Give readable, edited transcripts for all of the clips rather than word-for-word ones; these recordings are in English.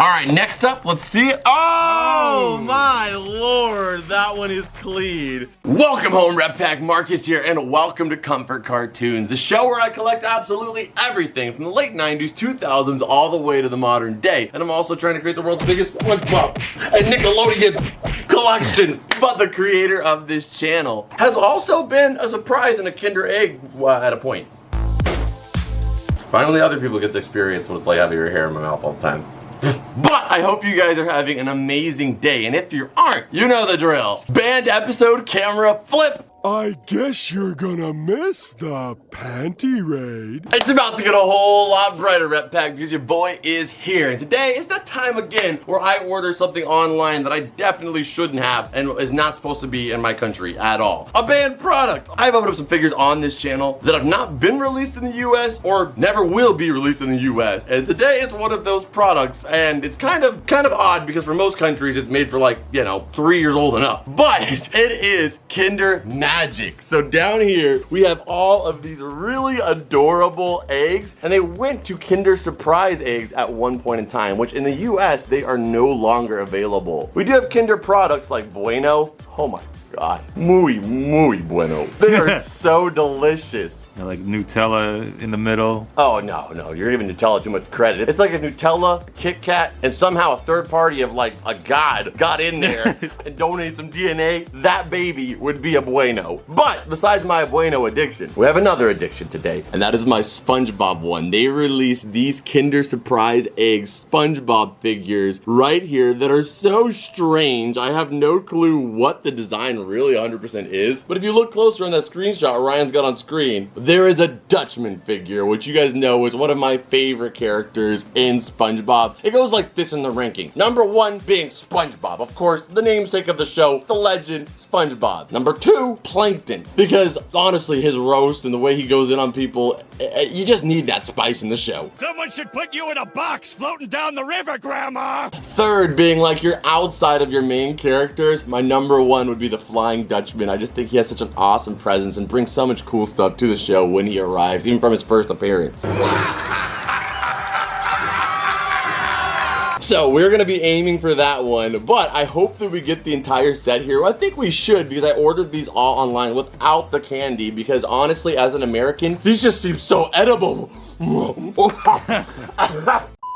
All right, next up, let's see. Oh my lord, that one is clean. Welcome home, Rep Pack. Marcus here, and welcome to Comfort Cartoons, the show where I collect absolutely everything from the late 90s, 2000s, all the way to the modern day. And I'm also trying to create the world's biggest SpongeBob and Nickelodeon collection. But the creator of this channel has also been a surprise and a Kinder Egg at a point. Finally, other people get to experience what it's like having your hair in my mouth all the time. But I hope you guys are having an amazing day, and if you aren't, you know the drill. Banned episode, camera, flip. I guess you're gonna miss the panty raid. It's about to get a whole lot brighter, Rep Pack, because your boy is here. And today is that time again where I order something online that I definitely shouldn't have and is not supposed to be in my country at all. A banned product. I've opened up some figures on this channel that have not been released in the US or never will be released in the US. And today is one of those products, and it's kind of odd because for most countries it's made for, like, you know, 3 years old and up. But it is Kinder Magic. So down here we have all of these really adorable eggs, and they went to Kinder Surprise eggs at one point in time, which in the US they are no longer available. We do have Kinder products like Bueno. Oh my God, muy bueno. They are so delicious. Yeah, like Nutella in the middle. Oh no, you're giving Nutella too much credit. It's like a Nutella, Kit Kat, and somehow a third party of like a god got in there and donated some DNA. That baby would be a Bueno. But besides my Bueno addiction, we have another addiction today, and that is my SpongeBob one. They released these Kinder Surprise Eggs SpongeBob figures right here that are so strange. I have no clue what the design really 100% is, but if you look closer on that screenshot Ryan's got on screen, there is a Dutchman figure, which you guys know is one of my favorite characters in SpongeBob. It goes like this in the ranking. Number 1 being SpongeBob, of course, the namesake of the show, the legend SpongeBob. Number 2, Plankton, because honestly his roast and the way he goes in on people, you just need that spice in the show. Someone should put you in a box floating down the river, Grandma! Third being like your outside of your main characters, my number 1 would be the Flying Dutchman. I just think he has such an awesome presence and brings so much cool stuff to the show when he arrives, even from his first appearance. So we're gonna be aiming for that one, but I hope that we get the entire set here. Well, I think we should, because I ordered these all online without the candy, because honestly, as an American, these just seem so edible.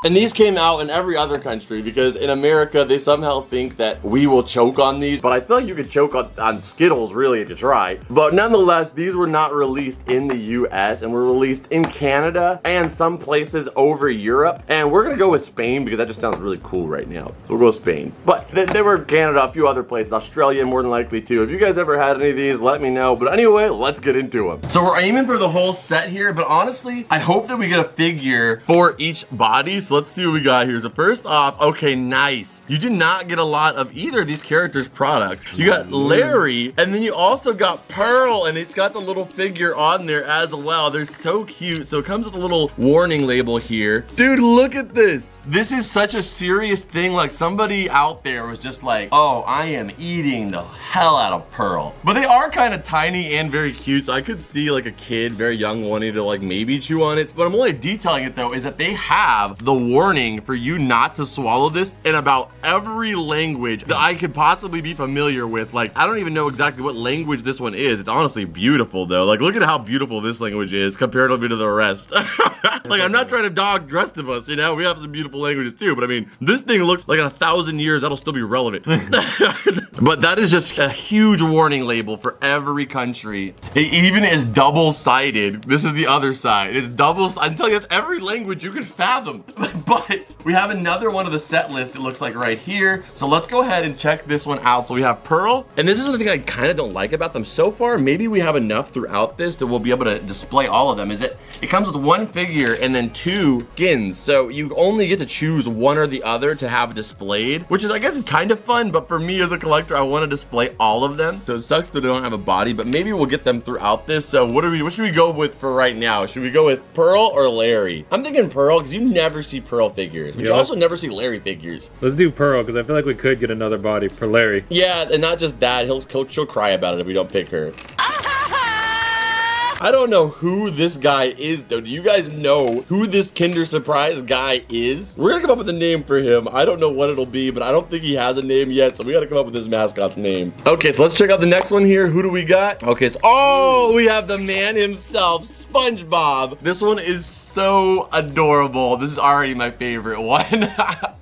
And these came out in every other country, because in America, they somehow think that we will choke on these, but I feel like you could choke on Skittles, really, if you try. But nonetheless, these were not released in the US, and were released in Canada and some places over Europe. And we're gonna go with Spain, because that just sounds really cool right now. So we'll go with Spain. But they were in Canada, a few other places, Australia more than likely too. If you guys ever had any of these, let me know. But anyway, let's get into them. So we're aiming for the whole set here, but honestly, I hope that we get a figure for each body. So let's see what we got here. So first off, okay, nice. You do not get a lot of either of these characters' products. You got Larry, and then you also got Pearl, and it's got the little figure on there as well. They're so cute. So it comes with a little warning label here. Dude, look at this. This is such a serious thing. Like somebody out there was just like, oh, I am eating the hell out of Pearl. But they are kind of tiny and very cute. So I could see like a kid, very young, wanting to like maybe chew on it. What I'm only detailing it though is that they have the warning for you not to swallow this in about every language that I could possibly be familiar with. Like, I don't even know exactly what language this one is. It's honestly beautiful though. Like, look at how beautiful this language is comparatively to the rest. Like, I'm not trying to dog the rest of us, you know? We have some beautiful languages too, but I mean, this thing looks like in 1,000 years, that'll still be relevant. But that is just a huge warning label for every country. It even is double-sided. This is the other side. It's double-sided. I'm telling you, it's every language you can fathom. But we have another one of the set list, it looks like right here. So let's go ahead and check this one out. So we have Pearl, and this is the thing I kind of don't like about them so far. Maybe we have enough throughout this that we'll be able to display all of them. Is it comes with one figure and then 2 skins. So you only get to choose one or the other to have displayed, which is, I guess, is kind of fun. But for me as a collector, I want to display all of them. So it sucks that they don't have a body, but maybe we'll get them throughout this. So what should we go with for right now? Should we go with Pearl or Larry? I'm thinking Pearl, because you never see Pearl figures. But you also never see Larry figures. Let's do Pearl, because I feel like we could get another body for Larry. Yeah, and not just that, she'll cry about it if we don't pick her. I don't know who this guy is, though. Do you guys know who this Kinder Surprise guy is? We're gonna come up with a name for him. I don't know what it'll be, but I don't think he has a name yet, so we gotta come up with his mascot's name. Okay, so let's check out the next one here. Who do we got? Okay, so, oh, we have the man himself, SpongeBob. This one is so adorable. This is already my favorite one.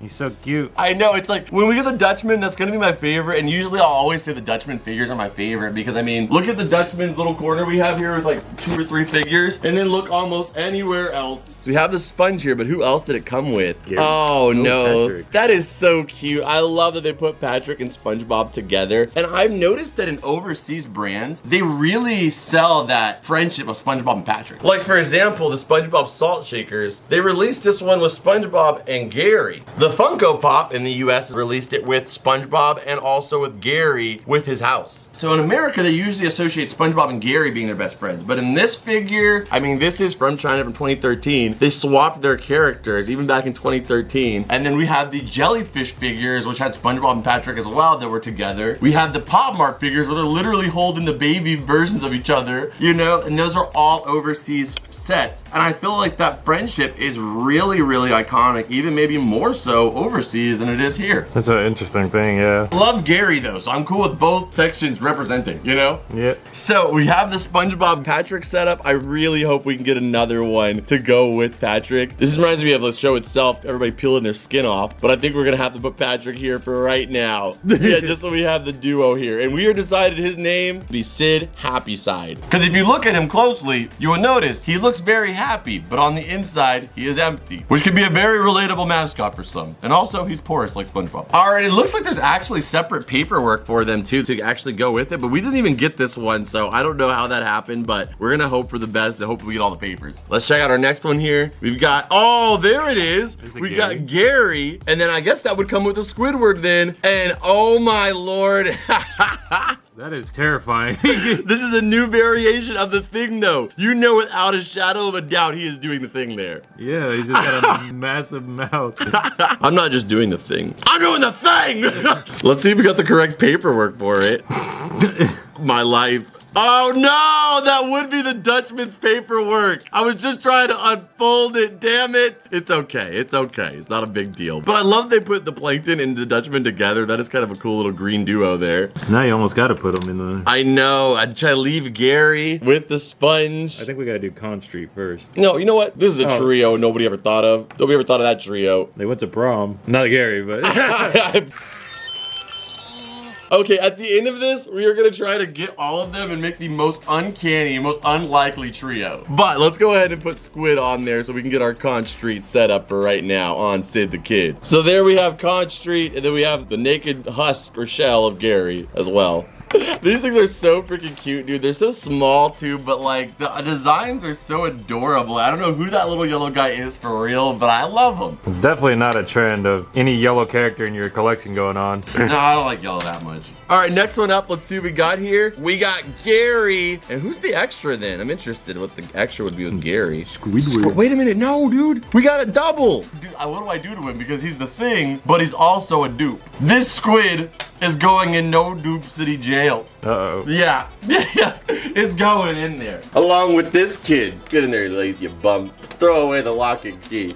He's so cute. I know, it's like, when we get the Dutchman, that's gonna be my favorite, and usually I'll always say the Dutchman figures are my favorite, because I mean, look at the Dutchman's little corner we have here with like 2 or 3 figures, and then look almost anywhere else. So we have the sponge here, but who else did it come with? Gary. Oh no, Patrick. that is so cute. I love that they put Patrick and SpongeBob together. And I've noticed that in overseas brands, they really sell that friendship of SpongeBob and Patrick. Like for example, the SpongeBob Salt Shakers, they released this one with SpongeBob and Gary. The Funko Pop in the US released it with SpongeBob and also with Gary with his house. So in America, they usually associate SpongeBob and Gary being their best friends. But in this figure, I mean, this is from China from 2013. They swapped their characters even back in 2013. And then we have the jellyfish figures, which had SpongeBob and Patrick as well that were together. We have the Pop Mart figures where they're literally holding the baby versions of each other, you know, and those are all overseas sets. And I feel like that friendship is really, really iconic, even maybe more so overseas than it is here. That's an interesting thing, yeah. Love Gary though, so I'm cool with both sections representing, you know? Yeah. So we have the SpongeBob Patrick setup. I really hope we can get another one to go with Patrick. This reminds me of the show itself, everybody peeling their skin off, but I think we're gonna have to put Patrick here for right now. Yeah, just so we have the duo here. And we are decided his name to be Sid Happyside. Because if you look at him closely, you will notice he looks very happy, but on the inside, he is empty, which could be a very relatable mascot for some. And also, he's porous like SpongeBob. All right, it looks like there's actually separate paperwork for them too to actually go with it, but we didn't even get this one, so I don't know how that happened, but we're gonna hope for the best and hope we get all the papers. Let's check out our next one here. We've got, oh, there it is. We got Gary, and then I guess that would come with the Squidward then, and oh my lord. That is terrifying. This is a new variation of the thing though. You know without a shadow of a doubt he is doing the thing there. Yeah, he's just got a massive mouth. I'm not just doing the thing. I'm doing the thing! Let's see if we got the correct paperwork for it. My life. Oh no, that would be the Dutchman's paperwork. I was just trying to unfold it, damn it. It's okay, it's okay. It's not a big deal. But I love they put the Plankton and the Dutchman together. That is kind of a cool little green duo there. Now you almost got to put him in the... I know, I'd try to leave Gary with the sponge. I think we got to do Con Street first. No, you know what? This is a trio nobody ever thought of. Nobody ever thought of that trio. They went to prom. Not Gary, but... Okay, at the end of this, we are gonna try to get all of them and make the most uncanny, most unlikely trio. But let's go ahead and put Squid on there so we can get our Con Street set up for right now on Sid the Kid. So there we have Con Street, and then we have the naked husk or shell of Gary as well. These things are so freaking cute, dude. They're so small too, but like the designs are so adorable. I don't know who that little yellow guy is for real, but I love him. It's definitely not a trend of any yellow character in your collection going on. No, I don't like yellow that much. All right, next one up. Let's see what we got here. We got Gary. And who's the extra then? I'm interested what the extra would be with Gary. Squidward. Wait a minute. No, dude. We got a double. Dude, what do I do to him? Because he's the thing, but he's also a dupe. This squid is going in no dupe city jail. Uh-oh. Yeah. It's going in there. Along with this kid. Get in there, you bum. Throw away the lock and key.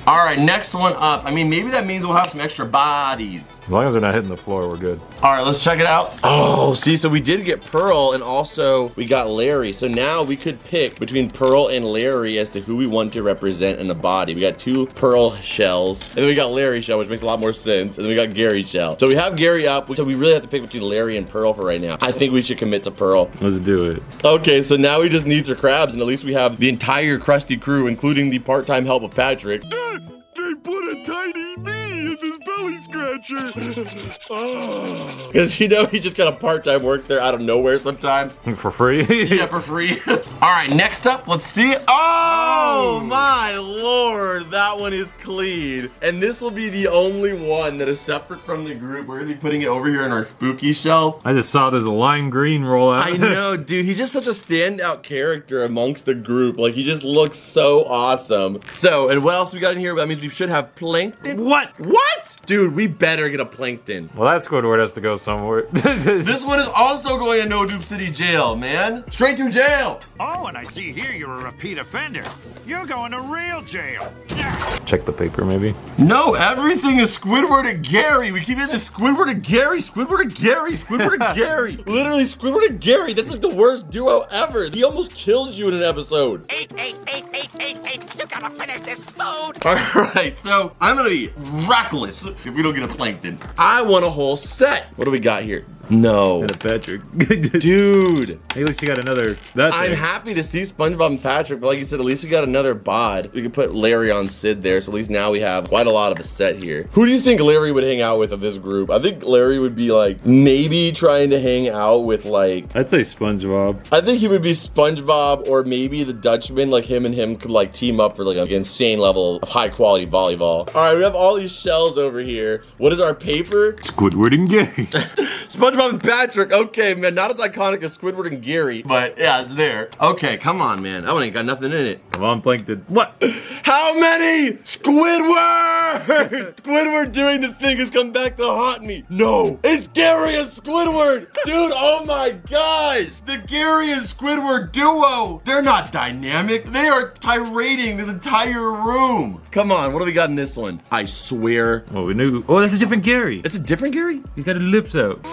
All right, next one up. I mean, maybe that means we'll have some extra bodies. As long as they're not hitting the floor, we're good. All right, let's check it out. Oh, see, so we did get Pearl and also we got Larry. So now we could pick between Pearl and Larry as to who we want to represent in the body. We got 2 Pearl shells, and then we got Larry shell, which makes a lot more sense, and then we got Gary shell. So we have Gary up, so we really have to pick between Larry and Pearl for right now. I think we should commit to Pearl. Let's do it. Okay, so now we just need the crabs, and at least we have the entire Krusty crew, including the part-time help of Patrick. They put a tiny me in this belly scratcher. Oh. Because you know he just got a part-time work there out of nowhere sometimes. For free? Yeah, for free. All right, next up, let's see. Oh my lord, that one is clean. And this will be the only one that is separate from the group. We're gonna be putting it over here in our spooky shelf. I just saw this lime green roll out. I know, dude. He's just such a standout character amongst the group. Like, he just looks so awesome. So, and what else we got in here? That means we should have plankton? What? What? Dude, we better get a plankton. Well, that Squidward has to go somewhere. This one is also going to No Dupe City Jail, man. Straight to jail. Oh, and I see here you're a repeat offender. You're going to real jail. Check the paper, maybe. No, everything is Squidward and Gary. We keep getting this Squidward and Gary, Squidward and Gary, Squidward and Gary. Literally, Squidward and Gary. That's like the worst duo ever. He almost killed you in an episode. Eight. You gotta finish this food. All right, so I'm gonna be reckless if we don't get a plankton. I want a whole set. What do we got here? No. And a Patrick. Dude. At least you got another. That I'm thing. happy to see SpongeBob and Patrick, but like you said, at least we got another bod. We could put Larry on Sid there, so at least now we have quite a lot of a set here. Who do you think Larry would hang out with of this group? I think Larry would be like maybe trying to hang out with like, I'd say SpongeBob. I think he would be SpongeBob or maybe the Dutchman. Like him and him could like team up for like an insane level of high quality volleyball. All right, we have all these shells over here. What is our paper? Squidward and Gary. SpongeBob and Patrick. Okay, man, not as iconic as Squidward and Gary, but yeah, it's there. Okay, come on, man. That one ain't got nothing in it. Come on, Plankton. What? How many? Squidward! Squidward doing the thing has come back to haunt me. No, it's Gary and Squidward. Dude, oh my gosh. The Gary and Squidward duo. They're not dynamic. They are tirading this entire room. Come on, what do we got in this one? I swear. Well, we knew. Oh, that's a different Gary. It's a different Gary? He's got his lips out.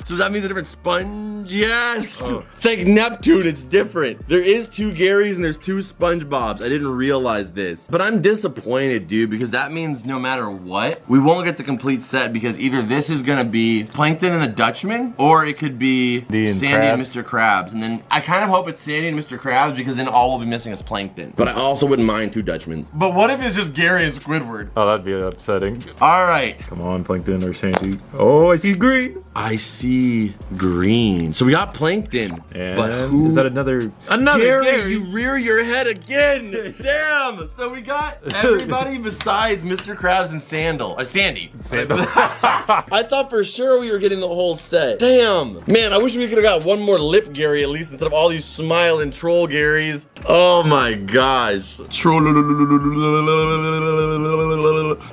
So that means a different sponge? Yes! Oh. It's like Neptune, it's different. There is 2 Garys and there's 2 SpongeBobs. I didn't realize this. But I'm disappointed, dude, because that means no matter what, we won't get the complete set because either this is gonna be Plankton and the Dutchman, or it could be Sandy and Mr. Krabs. And then I kind of hope it's Sandy and Mr. Krabs because then all we'll be missing is Plankton. But I also wouldn't mind 2 Dutchmen. But what if it's just Gary and Squidward? Oh, that'd be upsetting. All right. Come on, Plankton or Sandy. Oh, I see green. I see green. So we got Plankton. And but who? is that another Gary, you rear your head again. Damn. So we got everybody besides Mr. Krabs and Sandy. I thought for sure we were getting the whole set. Damn. Man, I wish we could have got one more lip Gary at least instead of all these smile and troll Garys. Oh my gosh.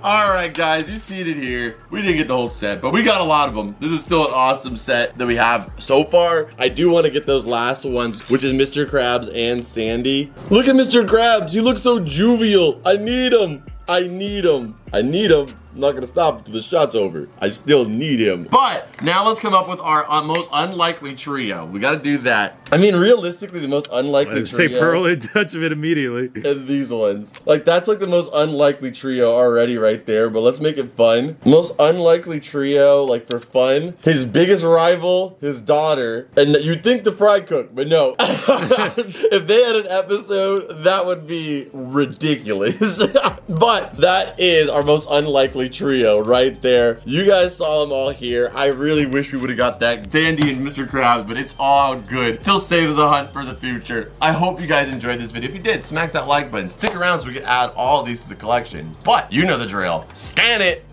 All right, guys, you see it here. We didn't get the whole set, but we got a lot of them. This is still an awesome set that we have so far. I do want to get those last ones, which is Mr. Krabs and Sandy. Look at Mr. Krabs. He looks so jovial. I need him. I'm not gonna stop until the shot's over. I still need him. But now let's come up with our most unlikely trio. We gotta do that. I mean, realistically, the most unlikely I'd say trio. Pearl and Dutchman immediately. And these ones. Like, that's like the most unlikely trio already right there, but let's make it fun. Most unlikely trio, like for fun. His biggest rival, his daughter, and you'd think the fry cook, but no. If they had an episode, that would be ridiculous. But that is our most unlikely trio right there. You guys saw them all here. I really wish we would have got that Sandy and Mr. Krabs, but it's all good. Still saves a hunt for the future. I hope you guys enjoyed this video. If you did, smack that like button. Stick around so we can add all of these to the collection. But you know the drill. Scan it.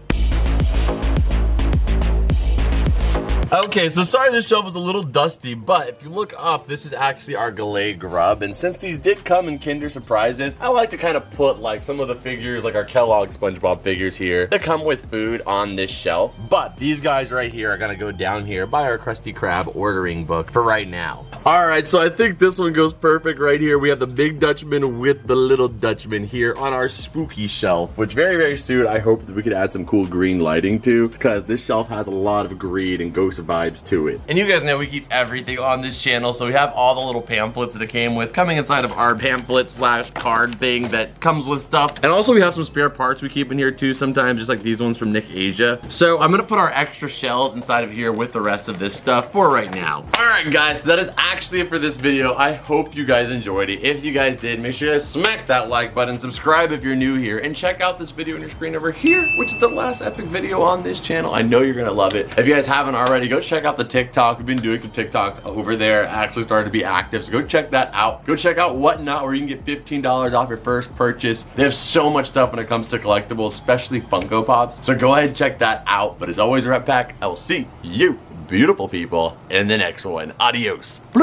Okay, so sorry this shelf was a little dusty, but if you look up, this is actually our Galay Grub, and since these did come in Kinder Surprises, I like to kind of put like some of the figures, like our Kellogg SpongeBob figures here, that come with food on this shelf, but these guys right here are gonna go down here by our Krusty Krab ordering book for right now. Alright, so I think this one goes perfect right here. We have the Big Dutchman with the Little Dutchman here on our spooky shelf, which very, very soon I hope that we could add some cool green lighting to, because this shelf has a lot of green and ghost vibes to it. And you guys know we keep everything on this channel, so we have all the little pamphlets that it came with coming inside of our pamphlet slash card thing that comes with stuff. And also we have some spare parts we keep in here too sometimes, just like these ones from Nick Asia. So I'm gonna put our extra shells inside of here with the rest of this stuff for right now. Alright guys, so that is actually it for this video. I hope you guys enjoyed it. If you guys did, make sure you guys smack that like button, subscribe if you're new here, and check out this video on your screen over here, which is the last epic video on this channel. I know you're gonna love it. If you guys haven't already, go check out the TikTok. We've been doing some TikToks over there. Actually started to be active, so go check that out. Go check out Whatnot, where you can get $15 off your first purchase. They have so much stuff when it comes to collectibles, especially Funko Pops. So go ahead and check that out. But as always, Rat Pack, I will see you, beautiful people, in the next one. Adios. Bloop.